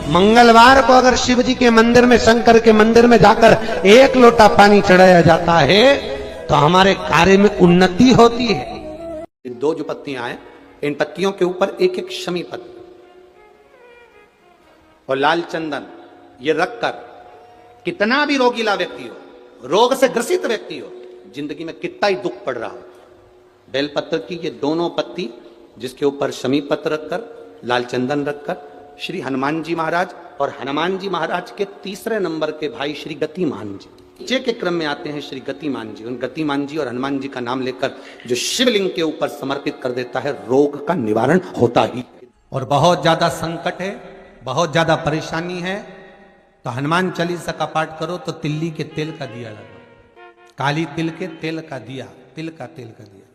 मंगलवार को अगर शिव जी के मंदिर में, शंकर के मंदिर में जाकर 1 लोटा पानी चढ़ाया जाता है तो हमारे कार्य में उन्नति होती है। 2 जो पत्तियां हैं, इन पत्तियों के ऊपर एक एक शमी पत्ती और लाल चंदन ये रखकर, कितना भी रोगीला व्यक्ति हो, रोग से ग्रसित व्यक्ति हो, जिंदगी में कितना ही दुख पड़ रहा हो, बेलपत्र की ये दोनों पत्ती जिसके ऊपर शमी पत्र रखकर, लाल चंदन रखकर, श्री हनुमान जी महाराज और हनुमान जी महाराज के तीसरे नंबर के भाई श्री गतिमान जी, नीचे के क्रम में आते हैं श्री गतिमान जी। उन गतिमान जी और हनुमान जी का नाम लेकर जो शिवलिंग के ऊपर समर्पित कर देता है, रोग का निवारण होता ही। और बहुत ज्यादा संकट है, बहुत ज्यादा परेशानी है, तो हनुमान चालीसा का पाठ करो तो तिल्ली के तेल का दिया लगाओ, काली तिल के तेल का दिया, तिल का तेल का दिया,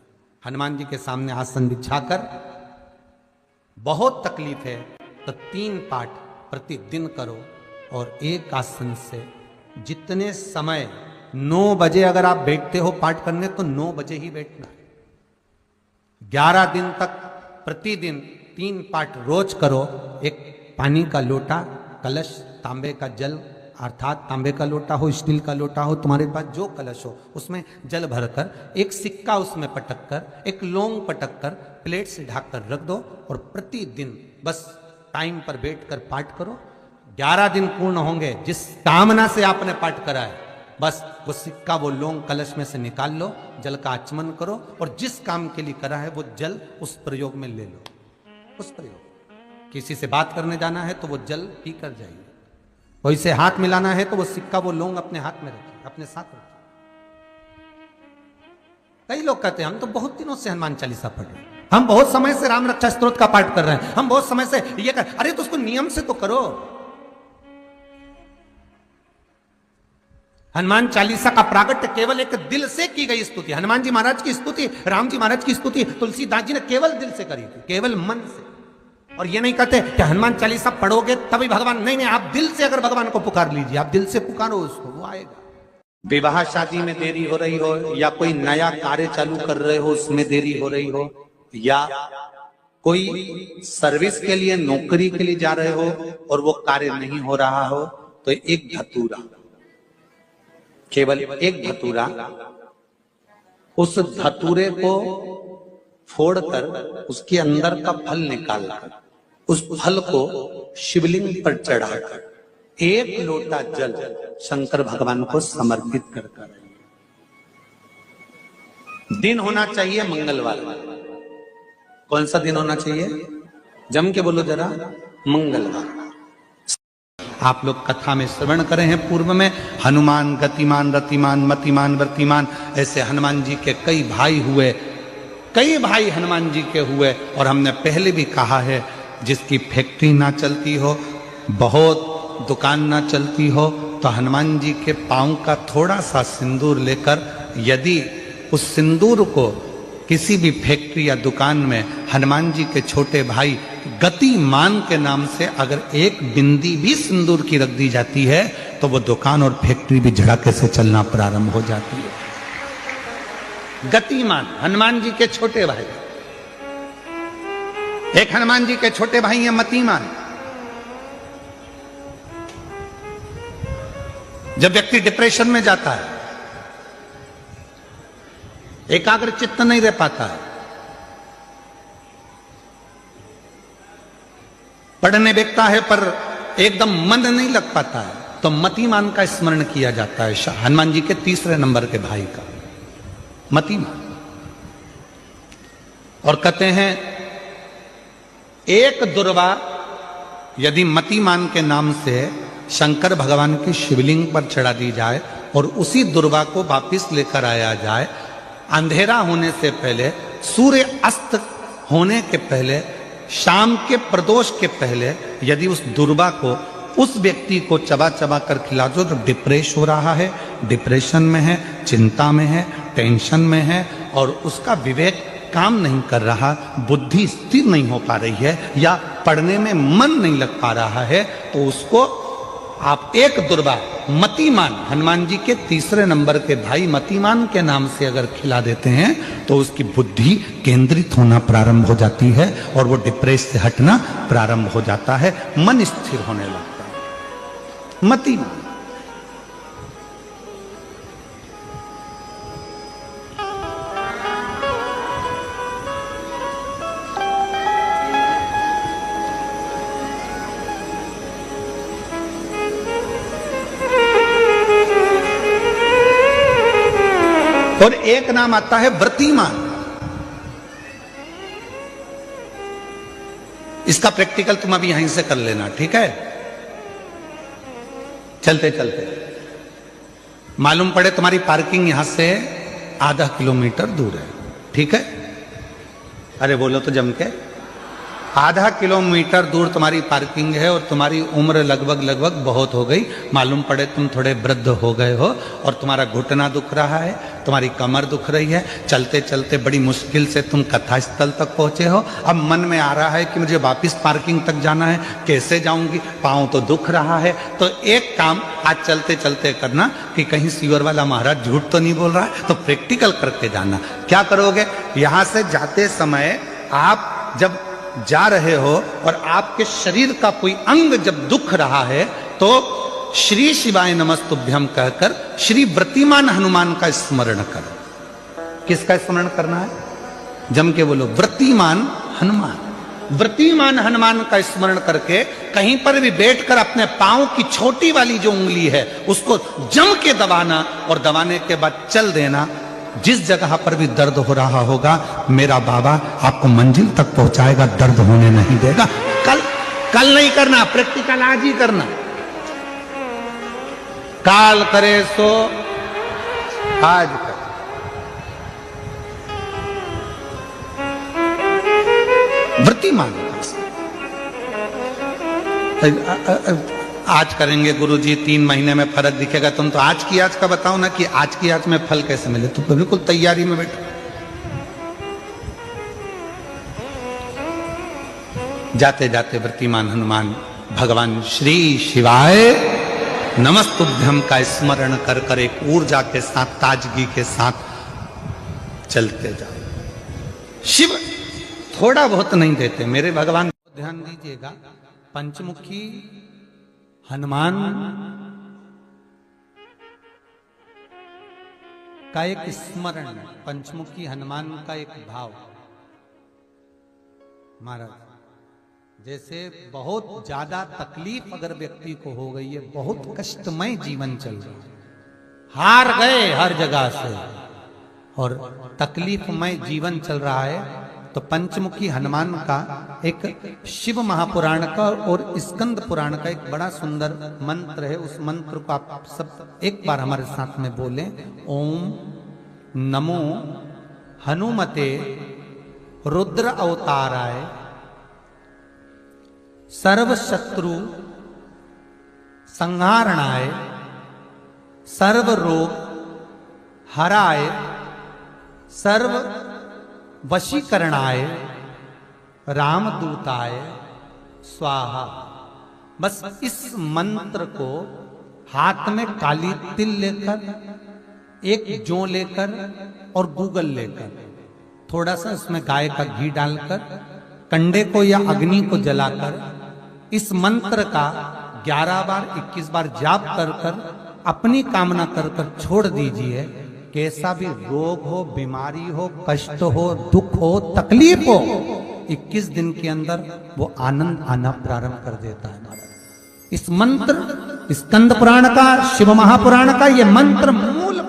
हनुमान जी के सामने आसन बिछाकर। बहुत तकलीफ है तो 3 पाठ प्रतिदिन करो और एक आसन से जितने समय, 9 बजे अगर आप बैठते हो पाठ करने तो 9 बजे ही बैठना है। 11 दिन तक प्रतिदिन 3 पाठ रोज करो। एक पानी का लोटा, कलश, तांबे का जल, अर्थात तांबे का लोटा हो, स्टील का लोटा हो, तुम्हारे पास जो कलश हो उसमें जल भरकर, एक सिक्का उसमें पटक कर, एक लौंग पटक कर प्लेट से ढक कर रख दो और प्रतिदिन बस टाइम पर बैठकर पाठ करो। 11 दिन पूर्ण होंगे, जिस कामना से आपने पाठ करा है बस वो सिक्का, वो लौंग कलश में से निकाल लो, जल का आचमन करो और जिस काम के लिए करा है वो जल उस प्रयोग में ले लो। उस प्रयोग, किसी से बात करने जाना है तो वो जल पी कर जाइए, कोई से हाथ मिलाना है तो वो सिक्का, वो लौंग अपने हाथ में रखिए, अपने साथ रखिए। कई लोग कहते हैं हम तो बहुत दिनों से हनुमान चालीसा पढ़ रहे हैं, हम बहुत समय से राम रक्षा स्तोत्र का पाठ कर रहे हैं, हम बहुत समय से ये कर, अरे तो उसको नियम से तो करो। हनुमान चालीसा का प्रागट्य केवल एक दिल से की गई स्तुति, हनुमान जी महाराज की स्तुति, राम जी महाराज की स्तुति तुलसीदास जी ने केवल दिल से करी थी, केवल मन से। और ये नहीं कहते कि हनुमान चालीसा पढ़ोगे तभी भगवान, नहीं, आप दिल से अगर भगवान को पुकार लीजिए, आप दिल से पुकारो उसको, वो आएगा। विवाह शादी में देरी हो रही हो, या कोई नया कार्य चालू कर रहे हो उसमें देरी हो रही हो, या कोई सर्विस के लिए, नौकरी के लिए जा रहे हो और वो कार्य नहीं हो रहा हो, तो एक धतूरा, केवल एक धतूरा, उस धतूरे को फोड़कर उसके अंदर का फल निकालकर उस फल को शिवलिंग पर चढ़ाकर 1 लोटा जल शंकर भगवान को समर्पित कर कर। दिन होना चाहिए मंगलवार। कौन सा दिन होना चाहिए? जम के बोलो जरा, मंगलवार। आप लोग कथा में श्रवण करे हैं पूर्व में, हनुमान गतिमान रतिमान मतिमान वर्तिमान, ऐसे हनुमान जी के कई भाई हुए, कई भाई हनुमान जी के हुए। और हमने पहले भी कहा है, जिसकी फैक्ट्री ना चलती हो, बहुत दुकान ना चलती हो, तो हनुमान जी के पांव का थोड़ा सा सिंदूर लेकर, यदि उस सिंदूर को किसी भी फैक्ट्री या दुकान में हनुमान जी के छोटे भाई गतिमान के नाम से अगर एक बिंदी भी सिंदूर की रख दी जाती है, तो वो दुकान और फैक्ट्री भी झड़ाके से चलना प्रारंभ हो जाती है। गतिमान हनुमान जी के छोटे भाई, एक हनुमान जी के छोटे भाई हैं मतिमान। जब व्यक्ति डिप्रेशन में जाता है, एकाग्र चित्त नहीं रह पाता है, पढ़ने बैठता है पर एकदम मन नहीं लग पाता है, तो मतिमान का स्मरण किया जाता है, हनुमान जी के तीसरे नंबर के भाई का, मतिमान। और कहते हैं एक दुर्वा यदि मतिमान के नाम से शंकर भगवान की शिवलिंग पर चढ़ा दी जाए और उसी दुर्वा को वापिस लेकर आया जाए, अंधेरा होने से पहले, सूर्य अस्त होने के पहले, शाम के प्रदोष के पहले, यदि उस दुर्वा को उस व्यक्ति को चबा चबा कर खिला दो, जो डिप्रेस हो रहा है, डिप्रेशन में है, चिंता में है, टेंशन में है और उसका विवेक काम नहीं कर रहा, बुद्धि स्थिर नहीं हो पा रही है या पढ़ने में मन नहीं लग पा रहा है, तो उसको आप एक दुर्वा मतिमान, हनुमान जी के तीसरे नंबर के भाई मतिमान के नाम से अगर खिला देते हैं तो उसकी बुद्धि केंद्रित होना प्रारंभ हो जाती है और वो डिप्रेस से हटना प्रारंभ हो जाता है, मन स्थिर होने लगता है। मतिमान। और एक नाम आता है व्रतिमान। इसका प्रैक्टिकल तुम अभी यहीं से कर लेना, ठीक है? चलते चलते मालूम पड़े तुम्हारी पार्किंग यहां से आधा किलोमीटर दूर है, ठीक है? अरे बोलो तो जम के। आधा किलोमीटर दूर तुम्हारी पार्किंग है और तुम्हारी उम्र लगभग बहुत हो गई। मालूम पड़े तुम थोड़े वृद्ध हो गए हो और तुम्हारा घुटना दुख रहा है, तुम्हारी कमर दुख रही है, चलते चलते बड़ी मुश्किल से तुम कथा स्थल तक पहुंचे हो। अब मन में आ रहा है कि मुझे वापस पार्किंग तक जाना है, कैसे जाऊंगी, पाँव तो दुख रहा है। तो एक काम आज चलते चलते करना कि कहीं सीवर वाला महाराज झूठ तो नहीं बोल रहा है, तो प्रैक्टिकल करके जाना। क्या करोगे? यहां से जाते समय आप जब जा रहे हो और आपके शरीर का कोई अंग जब दुख रहा है तो श्री शिवाय नमस्तुभ्यम कहकर श्री व्रतिमान हनुमान का स्मरण करो। किसका स्मरण करना है? जम के बोलो, व्रतिमान हनुमान। व्रतिमान हनुमान का स्मरण करके कहीं पर भी बैठकर अपने पांव की छोटी वाली जो उंगली है उसको जम के दबाना और दबाने के बाद चल देना। जिस जगह पर भी दर्द हो रहा होगा मेरा बाबा आपको मंजिल तक पहुंचाएगा, दर्द होने नहीं देगा। कल नहीं करना, प्रैक्टिकल आज ही करना। काल करे सो आज कर। व्रतिमान आज करेंगे गुरुजी, 3 महीने में फर्क दिखेगा। तुम तो आज की आज का बताओ ना कि आज की आज में फल कैसे मिले। तुम तो बिल्कुल तैयारी में बैठो। जाते जाते व्रतिमान हनुमान भगवान श्री शिवाय नमस्तुभ्यम का स्मरण कर कर एक ऊर्जा के साथ, ताजगी के साथ चलते जाओ। शिव थोड़ा बहुत नहीं देते मेरे भगवान। ध्यान दीजिएगा, पंचमुखी हनुमान का एक स्मरण, पंचमुखी हनुमान का एक भाव। महाराज जैसे बहुत ज्यादा तकलीफ अगर व्यक्ति को हो गई है, बहुत कष्टमय जीवन चल रहा है, हार गए हर जगह से और तकलीफमय जीवन चल रहा है, तो पंचमुखी हनुमान का एक शिव महापुराण का और स्कंद पुराण का एक बड़ा सुंदर मंत्र है। उस मंत्र को आप सब एक बार हमारे साथ में बोलें। ओम नमो हनुमते रुद्र अवताराय सर्व शत्रु संहारणाय सर्व रोग हराय सर्व वशीकरणाय रामदूताय स्वाहा। बस इस मंत्र को हाथ में काली तिल लेकर, एक जौ लेकर और गूगल लेकर, थोड़ा सा इसमें गाय का घी डालकर, कंडे को या अग्नि को जलाकर इस मंत्र का 11 बार 21 बार जाप कर कर अपनी कामना कर कर छोड़ दीजिए। कैसा भी रोग हो, बीमारी हो, कष्ट हो, दुख हो, तकलीफ हो, 21 दिन के अंदर वो आनंद आना प्रारंभ कर देता है। इस मंत्र स्कंद पुराण का, शिव महापुराण का ये मंत्र मूल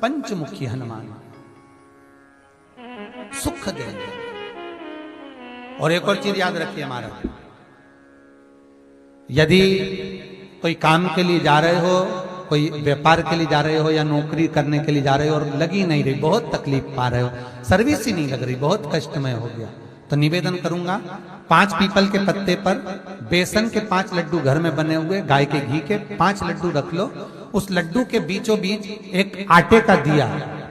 पंचमुखी हनुमान सुख देंगे। और एक और चीज याद रखिए हमारा, यदि कोई काम के लिए जा रहे हो, कोई व्यापार के लिए जा रहे हो या नौकरी करने के लिए जा रहे हो और लगी नहीं रही, बहुत तकलीफ पा रहे हो, सर्विस ही नहीं लग रही, बहुत कष्टमय हो गया, तो निवेदन करूंगा 5 पीपल के पत्ते पर बेसन के 5 लड्डू घर में बने हुए, गाय के घी के 5 लड्डू रख लो। उस लड्डू के बीचों बीच एक आटे का दिया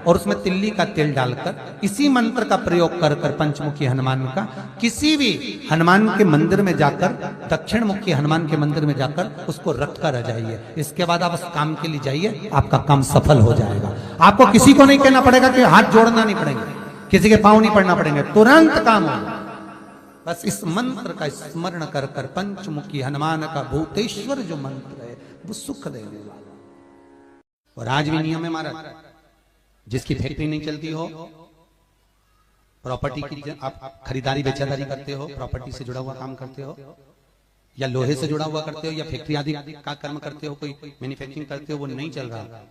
और उसमें तिल्ली का तेल डालकर इसी मंत्र का प्रयोग कर कर पंचमुखी हनुमान का किसी भी हनुमान के मंदिर में जाकर, दक्षिण मुखी हनुमान के मंदिर में जाकर उसको रख कर आ जाइए। इसके बाद आप उस काम के लिए जाइए, आपका काम सफल हो जाएगा। आपको किसी को नहीं कहना पड़ेगा कि हाथ जोड़ना नहीं पड़ेंगे, किसी के पांव नहीं पड़ना पड़ेंगे, तुरंत काम होगा। बस इस मंत्र का स्मरण कर कर पंचमुखी हनुमान का भूतेश्वर जो मंत्र है वो सुख देने वाला। और आज भी नियम है हमारा, जिसकी फैक्ट्री नहीं चलती हो, प्रॉपर्टी की आप खरीदारी बेचादारी करते हो, प्रॉपर्टी से जुड़ा हुआ काम करते हो, या लोहे से जुड़ा हुआ करते हो, या फैक्ट्री आदि का कर्म करते हो, कोई मैन्युफैक्चरिंग करते हो, वो नहीं चल रहा,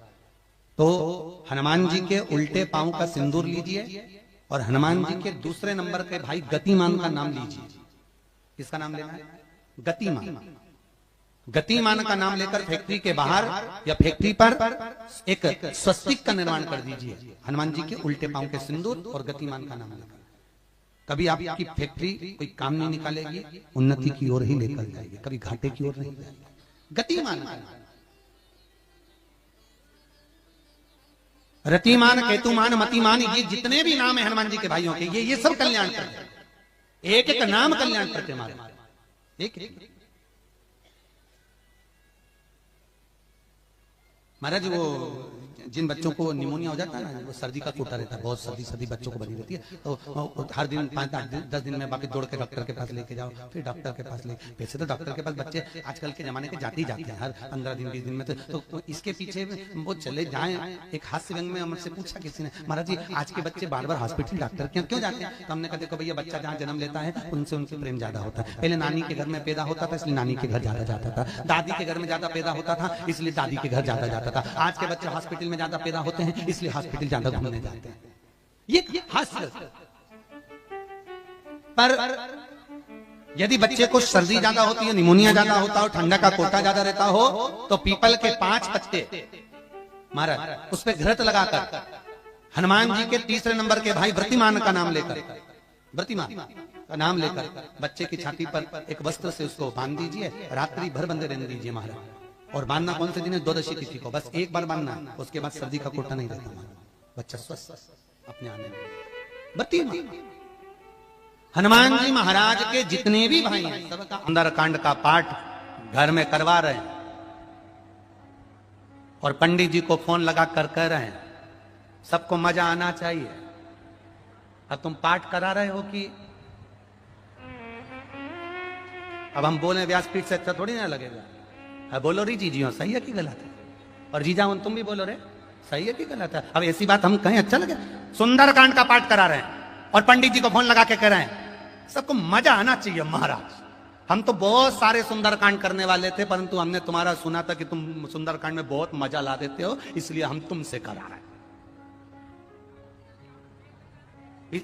तो हनुमान जी के उल्टे पांव का सिंदूर लीजिए और हनुमान जी के दूसरे नंबर के भाई गतिमान का नाम लीजिए। किसका नाम लेना है? गतिमान। गतिमान का नाम लेकर फैक्ट्री के बाहर या फैक्ट्री पर एक स्वस्तिक का निर्माण कर दीजिए, हनुमान जी के उल्टे पांव के सिंदूर और गतिमान का नाम लेकर। कभी आपकी फैक्ट्री कोई काम नहीं निकालेगी, उन्नति की ओर ही लेकर जाएगी, कभी घाटे की ओर नहीं जाएगी। गतिमान का नाम, रतिमान, केतुमान, मतिमान, ये जितने भी नाम है हनुमान जी के भाइयों के, ये सब कल्याण करते, एक एक नाम कल्याण करते हमारे, एक एक। महाराज वो जिन बच्चों को निमोनिया हो जाता है ना, वो सर्दी का कोटा रहता है, बहुत सर्दी बच्चों को बनी रहती है, तो हर दिन 5-10 दिन में वापस दौड़ के डॉक्टर के पास लेके जाओ, फिर डॉक्टर के पास ले। वैसे तो डॉक्टर के पास बच्चे आजकल के जमाने के जाते ही जाते हैं, हर 15 दिन 20 दिन में, तो इसके पीछे वो चले जाएं। एक हास्य व्यंग में हमसे पूछा किसी ने, महाराज जी आज के बच्चे बार बार हॉस्पिटल डॉक्टर के क्यों जाते हैं? तो हमने कहा देखो भैया, बच्चा जहाँ जन्म लेता है उनसे उनसे प्रेम ज्यादा होता है। पहले नानी के घर में पैदा होता था इसलिए नानी के घर ज्यादा जाता था, दादी के घर में ज्यादा पैदा होता था इसलिए दादी के घर ज्यादा जाता था। आज के बच्चे हॉस्पिटल में ज्यादा पैदा होते हैं इसलिए हॉस्पिटल ज्यादा घूमने जाते हैं। ये हास्य। पर यदि बच्चे को सर्दी ज्यादा होती है, निमोनिया ज्यादा होता हो, ठंडा का कोटा ज्यादा रहता हो, तो पीपल के 5 पत्ते महाराज उस पर घृत लगाकर हनुमान जी के तीसरे नंबर के भाई व्रतिमान का नाम लेकर, व्रतिमान का नाम लेकर बच्चे की छाती पर एक वस्त्र से उसको बांध दीजिए, रात्रि भर बंधे रहने दीजिए महाराज। और बांधना कौन से दिन है? द्वादशी तिथि को, बस एक बार बांधना, उसके बाद सर्दी का कोटा नहीं रहता, बच्चा स्वस्थ अपने आने में। हनुमान जी महाराज के जितने भी भाई हैं सबका सुंदरकांड का पाठ घर में करवा रहे हैं, और पंडित जी को फोन लगा कर कह रहे हैं सबको मजा आना चाहिए। अब तुम पाठ करा रहे हो कि अब हम बोले व्यासपीठ से अच्छा थोड़ी ना लगेगा। बोलो री जीजियो सही है कि गलत है? और जीजा तुम भी बोलो रे सही है कि गलत है? अब ऐसी बात हम कहें अच्छा लगे? सुंदरकांड का पाठ करा रहे हैं और पंडित जी को फोन लगा के कह रहे हैं सबको मजा आना चाहिए। महाराज हम तो बहुत सारे सुंदरकांड करने वाले थे, परंतु हमने तुम्हारा सुना था कि तुम सुंदरकांड में बहुत मजा ला देते हो, इसलिए हम तुमसे करा रहे हैं,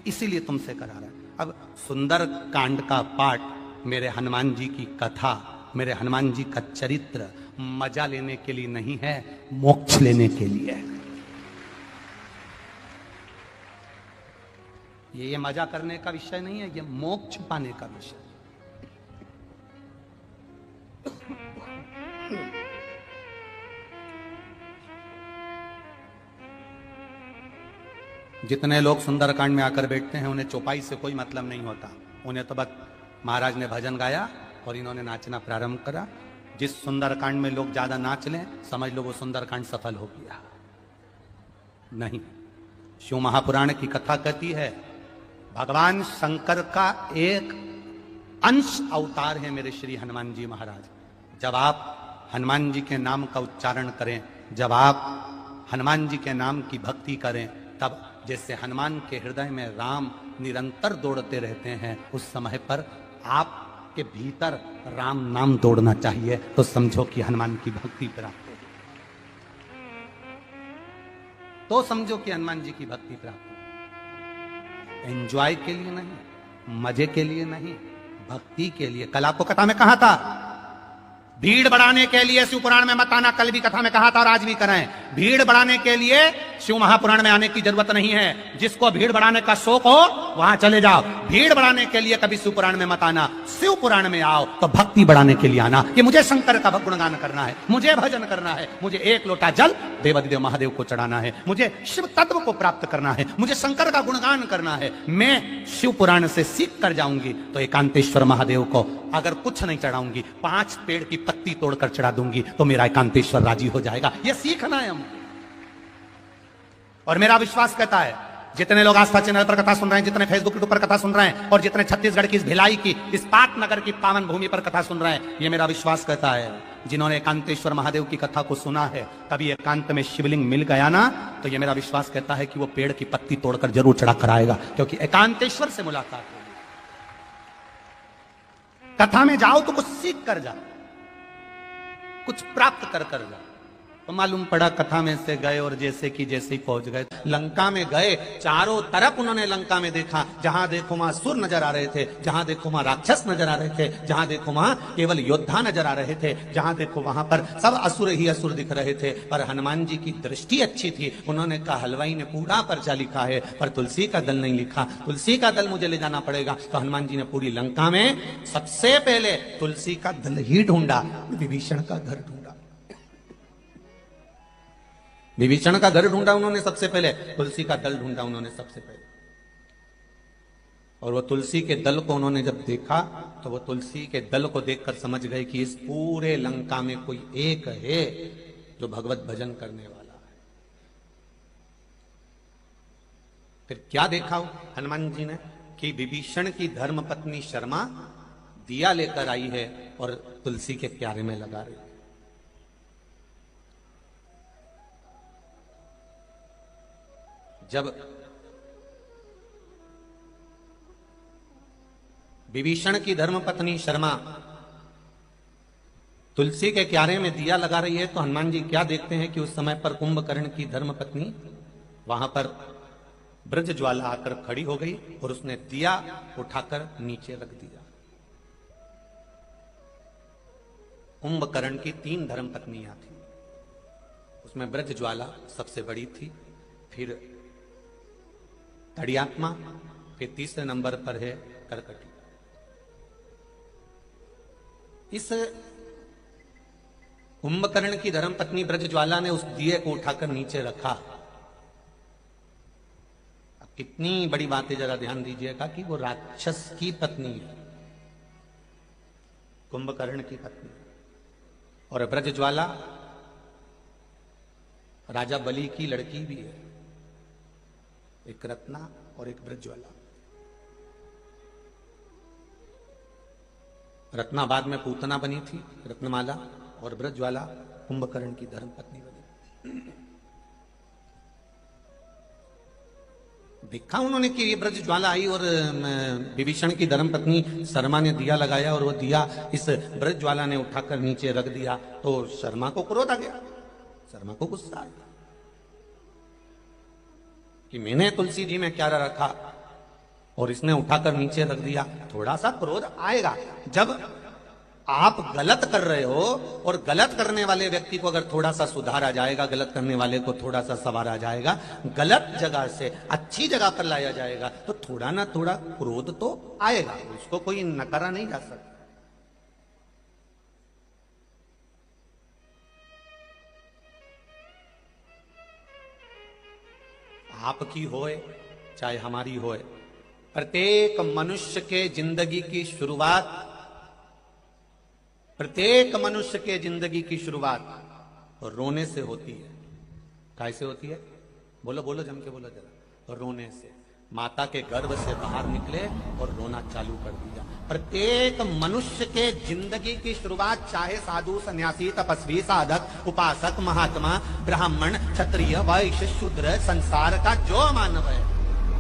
इसीलिए तुमसे करा रहे हैं। अब सुंदरकांड का पाठ, मेरे हनुमान जी की कथा, मेरे हनुमान जी का चरित्र मजा लेने के लिए नहीं है, मोक्ष लेने के लिए है। ये मजा करने का विषय नहीं है, ये मोक्ष पाने का विषय। जितने लोग सुंदरकांड में आकर बैठते हैं उन्हें चौपाई से कोई मतलब नहीं होता, उन्हें तो बस महाराज ने भजन गाया और इन्होंने नाचना प्रारंभ करा। जिस सुंदरकांड में लोग ज्यादा नाच लें समझ लो वो सुंदरकांड सफल हो गया। नहीं, शिव महापुराण की कथा कहती है भगवान शंकर का एक अंश अवतार है मेरे श्री हनुमान जी महाराज। जब आप हनुमान जी के नाम का उच्चारण करें, जब आप हनुमान जी के नाम की भक्ति करें, तब जैसे हनुमान के हृदय में राम निरंतर दौड़ते रहते हैं, उस समय पर आपके भीतर राम नाम दौड़ना चाहिए, तो समझो कि हनुमान की भक्ति प्राप्त हो, तो समझो कि हनुमान जी की भक्ति प्राप्त हो। एंजॉय के लिए नहीं, मजे के लिए नहीं, भक्ति के लिए। कल आपको कथा में कहा था भीड़ बढ़ाने के लिए शिव पुराण में मत आना, कल भी कथा में कहा था और आज भी कराएं। भीड़ बढ़ाने के लिए शिव महापुराण में आने की जरूरत नहीं है। जिसको भीड़ बढ़ाने का शौक हो वहां चले जाओ। भीड़ बढ़ाने के लिए कभी शिव पुराण में मत आना। शिव पुराण में आओ तो भक्ति बढ़ाने के लिए आना कि मुझे शंकर का गुणगान करना है, मुझे भजन करना है, मुझे एक लोटा जल देवाधिदेव महादेव को चढ़ाना है, मुझे शिव तत्व को प्राप्त करना है, मुझे शंकर का गुणगान करना है। मैं शिव पुराण से सीख कर जाऊंगी तो एकांतेश्वर महादेव को अगर कुछ नहीं चढ़ाऊंगी, 5 पेड़ की पत्ती तोड़कर चढ़ा दूंगी तो मेरा एकांतेश्वर राजी हो जाएगा। यह सीखना है हम। और मेरा विश्वास कहता है जितने लोग आस्था चैनल पर कथा सुन रहे हैं, जितने फेसबुक पर कथा सुन रहे हैं और जितने छत्तीसगढ़ की इस भिलाई की इस पाटनगर की पावन भूमि पर कथा सुन रहे हैं, ये मेरा विश्वास कहता है जिन्होंने एकांतेश्वर महादेव की कथा को सुना है, कभी एकांत में शिवलिंग मिल गया ना, तो ये मेरा विश्वास कहता है कि वो पेड़ की पत्ती तोड़कर जरूर चढ़ा कर आएगा, क्योंकि एकांतेश्वर से मुलाकात है। कथा में जाओ तो कुछ सीख कर जाओ, कुछ प्राप्त कर कर जाओ। तो मालूम पड़ा कथा में से गए और जैसे कि जैसे ही पहुंच गए लंका में गए, चारों तरफ उन्होंने लंका में देखा, जहां देखो वहां असुर नजर आ रहे थे, जहां देखो वहां राक्षस नजर आ रहे थे, जहां देखो वहां केवल योद्धा नजर आ रहे थे, जहां देखो वहां पर सब असुर ही असुर दिख रहे थे। पर हनुमान जी की दृष्टि अच्छी थी। उन्होंने कहा हलवाई ने पूरा पर्चा लिखा है पर तुलसी का दल नहीं लिखा, तुलसी का दल मुझे ले जाना पड़ेगा। तो हनुमान जी ने पूरी लंका में सबसे पहले तुलसी का दल ही ढूंढा, विभीषण का घर ढूंढा। विभीषण का घर ढूंढा उन्होंने सबसे पहले, तुलसी का दल ढूंढा उन्होंने सबसे पहले। और वो तुलसी के दल को उन्होंने जब देखा तो वो तुलसी के दल को देखकर समझ गए कि इस पूरे लंका में कोई एक है जो भगवत भजन करने वाला है। फिर क्या देखा हनुमान जी ने कि विभीषण की धर्म पत्नी शर्मा दिया लेकर आई है और तुलसी के क्यारे में लगा रही है। जब विभीषण की धर्मपत्नी शर्मा तुलसी के क्यारे में दिया लगा रही है तो हनुमान जी क्या देखते हैं कि उस समय पर कुंभकर्ण की धर्मपत्नी वहां पर ब्रज ज्वाला आकर खड़ी हो गई और उसने दिया उठाकर नीचे रख दिया। कुंभकर्ण की 3 धर्मपत्नियां थी, उसमें ब्रज ज्वाला सबसे बड़ी थी, फिर तड़ियात्मा, फिर तीसरे नंबर पर है करकटी। इस कुंभकर्ण की धर्मपत्नी ब्रज ज्वाला ने उस दिए को उठाकर नीचे रखा। अब कितनी बड़ी बात है, जरा ध्यान दीजिएगा कि वो राक्षस की पत्नी है, कुंभकर्ण की पत्नी, और ब्रज ज्वाला राजा बलि की लड़की भी है, एक रत्ना और एक ब्रजज्वाला। रत्ना बाद में पूतना बनी थी, रत्नमाला, और ब्रजज्वाला कुंभकर्ण की धर्मपत्नी बनी। देखा उन्होंने कि ये ब्रजज्वाला आई और विभीषण की धर्मपत्नी शर्मा ने दिया लगाया और वो दिया इस ब्रजज्वाला ने उठाकर नीचे रख दिया, तो शर्मा को क्रोध आ गया, शर्मा को गुस्सा आ गया कि मैंने तुलसी जी में क्या रखा और इसने उठाकर नीचे रख दिया। थोड़ा सा क्रोध आएगा जब आप गलत कर रहे हो और गलत करने वाले व्यक्ति को अगर थोड़ा सा सुधारा जाएगा, गलत करने वाले को थोड़ा सा संवारा जाएगा, गलत जगह से अच्छी जगह पर लाया जाएगा, तो थोड़ा ना थोड़ा क्रोध तो आएगा, उसको कोई नकारा नहीं जा सकता। आपकी होए चाहे हमारी होए, प्रत्येक मनुष्य के जिंदगी की शुरुआत, प्रत्येक मनुष्य के जिंदगी की शुरुआत रोने से होती है। कैसे होती है? बोलो बोलो, जम के बोलो जरा। रोने से। माता के गर्भ से बाहर निकले और रोना चालू कर दिया। प्रत्येक मनुष्य के जिंदगी की शुरुआत, चाहे साधु, सन्यासी, तपस्वी, साधक, उपासक, महात्मा, ब्राह्मण, क्षत्रिय, वैश्य, शूद्र, संसार का जो मानव है,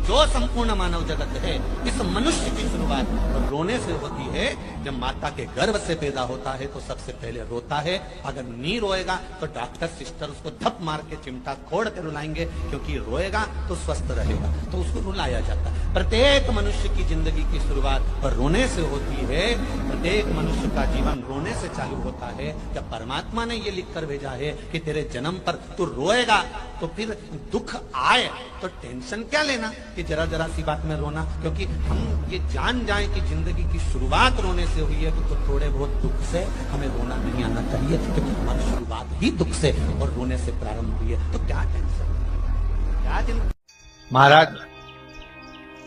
जो संपूर्ण मानव जगत है, इस मनुष्य की शुरुआत रोने से होती है। जब माता के गर्भ से पैदा होता है तो सबसे पहले रोता है। अगर नहीं रोएगा तो डॉक्टर सिस्टर उसको धप मार के चिमटा खोड़ के रुलाएंगे, क्योंकि रोएगा तो स्वस्थ रहेगा, तो उसको रुलाया जाता है। प्रत्येक मनुष्य की जिंदगी की शुरुआत रोने से होती है। प्रत्येक मनुष्य का जीवन रोने से चालू होता है। जब परमात्मा ने ये लिख कर भेजा है कि तेरे जन्म पर तू रोएगा, तो फिर दुख आए तो टेंशन क्या लेना कि जरा जरा सी बात में रोना। क्योंकि हम ये जान जाएं कि जिंदगी की शुरुआत रोने से हुई है, तो थोड़े बहुत दुख से हमें रोना नहीं आना चाहिए, क्योंकि हमारी शुरुआत ही दुख से और रोने से प्रारंभ हुई है। तो क्या टेंशन, क्या जिंदगी। महाराज,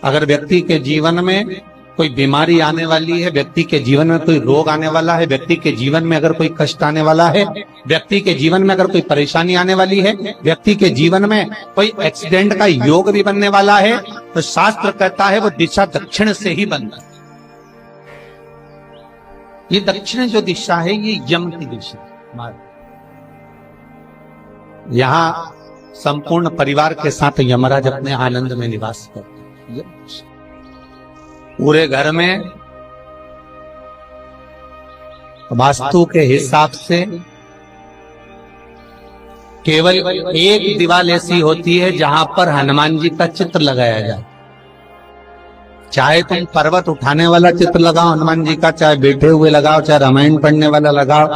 अगर व्यक्ति के जीवन में कोई बीमारी आने वाली है, व्यक्ति के जीवन में कोई रोग आने वाला है, व्यक्ति के जीवन में अगर कोई कष्ट आने वाला है, व्यक्ति के जीवन में अगर कोई परेशानी आने वाली है, व्यक्ति के जीवन में कोई एक्सीडेंट का योग भी बनने वाला है, तो शास्त्र कहता है वो दिशा दक्षिण से ही बनता है। ये दक्षिण जो दिशा है ये यम की दिशा। यहां संपूर्ण परिवार के साथ यमराज अपने आनंद में निवास करते हैं। पूरे घर में वास्तु के हिसाब से केवल एक दीवार ऐसी होती है जहां पर हनुमान जी का चित्र लगाया जाए। चाहे तुम पर्वत उठाने वाला चित्र लगाओ हनुमान जी का, चाहे बैठे हुए लगाओ, चाहे रामायण पढ़ने वाला लगाओ,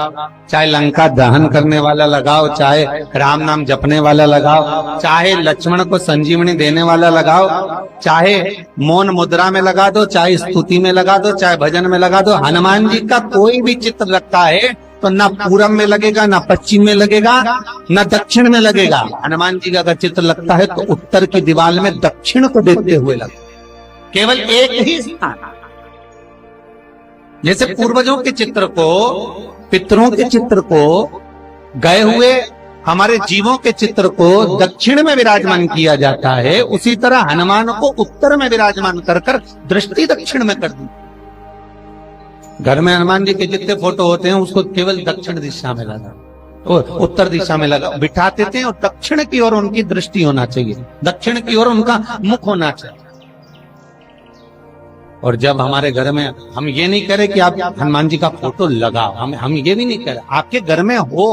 चाहे लंका दहन करने वाला लगाओ, चाहे राम नाम जपने वाला लगाओ, चाहे लक्ष्मण को संजीवनी देने वाला लगाओ, चाहे मौन मुद्रा में लगा दो, चाहे स्तुति में लगा दो, चाहे भजन में लगा दो। हनुमान जी का कोई भी चित्र लगता है तो ना पूरब में लगेगा, ना पश्चिम में लगेगा, ना दक्षिण में लगेगा। हनुमान जी का अगर चित्र लगता है तो उत्तर की दीवार में दक्षिण को देखते हुए लगेगा। केवल एक ही स्थान। जैसे पूर्वजों के चित्र को, पितरों के चित्र को, गए हुए हमारे जीवों के चित्र को दक्षिण में विराजमान किया जाता है, उसी तरह हनुमान को उत्तर में विराजमान कर कर दृष्टि दक्षिण में कर दी। घर में हनुमान जी के जितने फोटो होते हैं उसको केवल दक्षिण दिशा में लगा, उत्तर दिशा में लगा बिठाते थे, और दक्षिण की ओर उनकी दृष्टि होना चाहिए, दक्षिण की ओर उनका मुख होना चाहिए। और जब हमारे घर में, हम ये नहीं कह रहे कि आप हनुमान जी का फोटो लगाओ, हम ये भी नहीं कह रहे, आपके घर में हो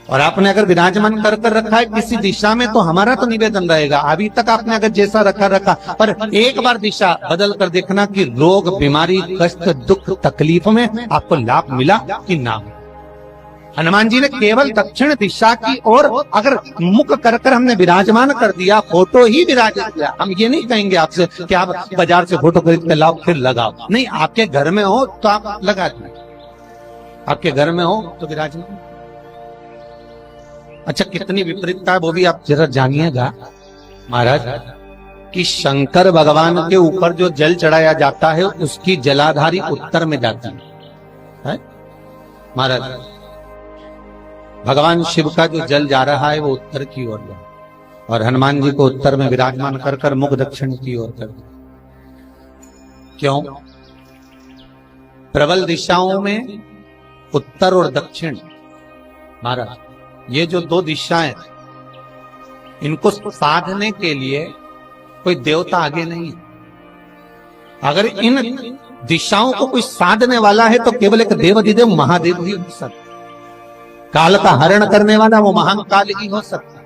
और आपने अगर विराजमान कर कर रखा है किसी दिशा में, तो हमारा तो निवेदन रहेगा, अभी तक आपने अगर जैसा रखा, पर एक बार दिशा बदल कर देखना कि रोग, बीमारी, कष्ट, दुख, तकलीफ में आपको लाभ मिला कि ना। हनुमान जी ने केवल दक्षिण दिशा की ओर अगर मुख कर कर हमने विराजमान कर दिया, फोटो ही विराजमान किया। हम ये नहीं कहेंगे आपसे कि आप बाजार से फोटो खरीद के लाओ फिर लगाओ, नहीं, आपके घर में हो तो आप लगा दीजिए, आपके घर में हो तो विराजमान। अच्छा, कितनी विपरीतता है वो भी आप जरा जानिएगा महाराज, कि शंकर भगवान के ऊपर जो जल चढ़ाया जाता है उसकी जलाधारी उत्तर में जाती है महाराज। भगवान शिव का जो जल जा रहा है वो उत्तर की ओर जा, और हनुमान जी को उत्तर में विराजमान कर कर मुख दक्षिण की ओर कर। क्यों? प्रबल दिशाओं में उत्तर और दक्षिण महाराज, ये जो दो दिशाएं, इनको साधने के लिए कोई देवता आगे नहीं है। अगर इन दिशाओं को कोई साधने वाला है तो केवल एक देवाधिदेव महादेव ही हो सकता। काल का हरण करने वाला वो महान काल ही हो सकता।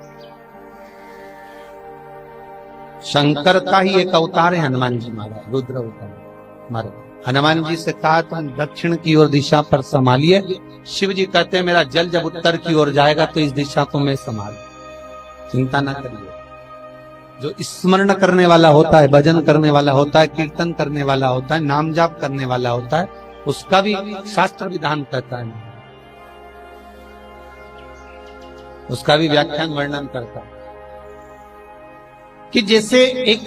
शंकर का ही एक अवतार है हनुमान जी महाराज, रुद्र अवतार महाराज। हनुमान जी से कहा तुम दक्षिण की ओर दिशा पर संभालिए, शिव जी कहते हैं मेरा जल जब उत्तर की ओर जाएगा तो इस दिशा को मैं संभाल, चिंता ना करिए। जो स्मरण करने वाला होता है, भजन करने वाला होता है, कीर्तन करने वाला होता है, नाम जाप करने वाला होता है, उसका भी शास्त्र विधान कहता है, उसका भी व्याख्यान वर्णन करता है कि जैसे एक